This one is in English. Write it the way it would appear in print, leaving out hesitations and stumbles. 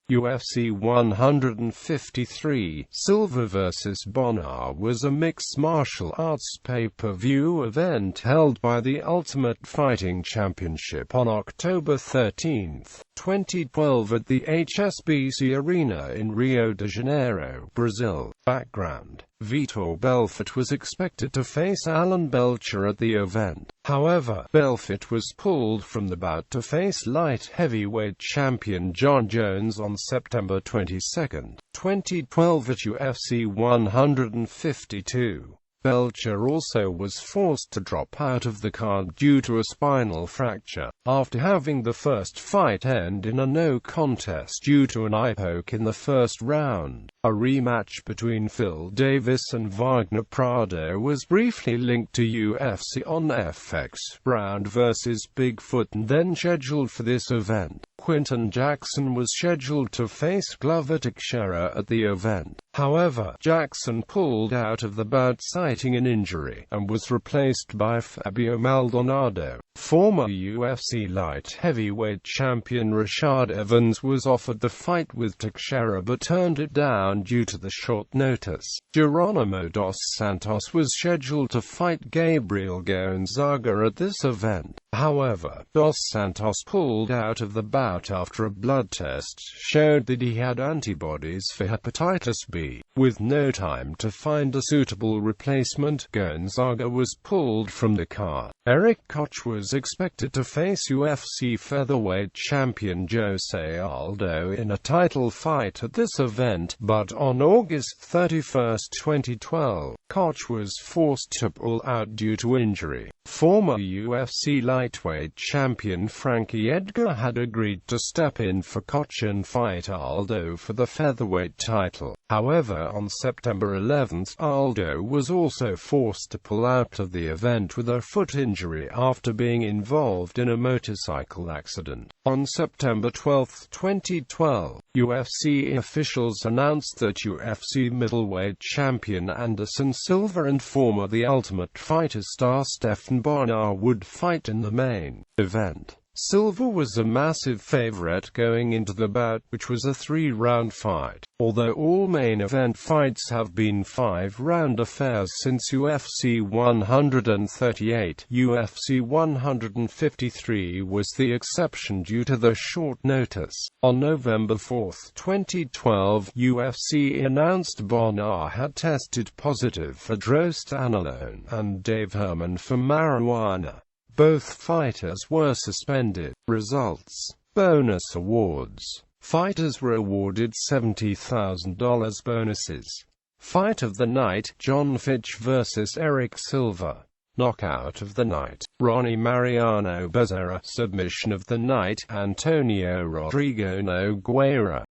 UFC 153, Silva vs. Bonnar was a mixed martial arts pay-per-view event held by the Ultimate Fighting Championship on October 13, 2012 at the HSBC Arena in Rio de Janeiro, Brazil. Background: Vitor Belfort was expected to face Alan Belcher at the event. However, Belfort was pulled from the bout to face light heavyweight champion Jon Jones on September 22, 2012 at UFC 152. Belcher also was forced to drop out of the card due to a spinal fracture, after having the first fight end in a no contest due to an eye poke in the first round. A rematch between Phil Davis and Wagner Prado was briefly linked to UFC on FX, Brown vs. Bigfoot, and then scheduled for this event. Quinton Jackson was scheduled to face Glover Teixeira at the event. However, Jackson pulled out of the bout citing an injury, and was replaced by Fabio Maldonado. Former UFC light heavyweight champion Rashad Evans was offered the fight with Teixeira but turned it down due to the short notice. Geronimo dos Santos was scheduled to fight Gabriel Gonzaga at this event. However, dos Santos pulled out of the bout after a blood test showed that he had antibodies for hepatitis B. With no time to find a suitable replacement, Gonzaga was pulled from the card. Eric Koch was expected to face UFC featherweight champion Jose Aldo in a title fight at this event, but on August 31, 2012, Koch was forced to pull out due to injury. Former UFC lightweight champion Frankie Edgar had agreed to step in for Koch and fight Aldo for the featherweight title. However, on September 11, Aldo was also forced to pull out of the event with a foot injury after being involved in a motorcycle accident. On September 12, 2012, UFC officials announced that UFC middleweight champion Anderson Silva and former The Ultimate Fighter star Stephan Bonnar would fight in the main event. Silva was a massive favorite going into the bout, which was a 3-round fight. Although all main event fights have been 5-round affairs since UFC 138, UFC 153 was the exception due to the short notice. On November 4, 2012, UFC announced Bonnar had tested positive for drostanolone and Dave Herman for marijuana. Both fighters were suspended. Results. Bonus awards. Fighters were awarded $70,000 bonuses. Fight of the night: John Fitch vs. Eric Silva. Knockout of the night: Ronnie Mariano Bezerra. Submission of the night: Antonio Rodrigo Nogueira.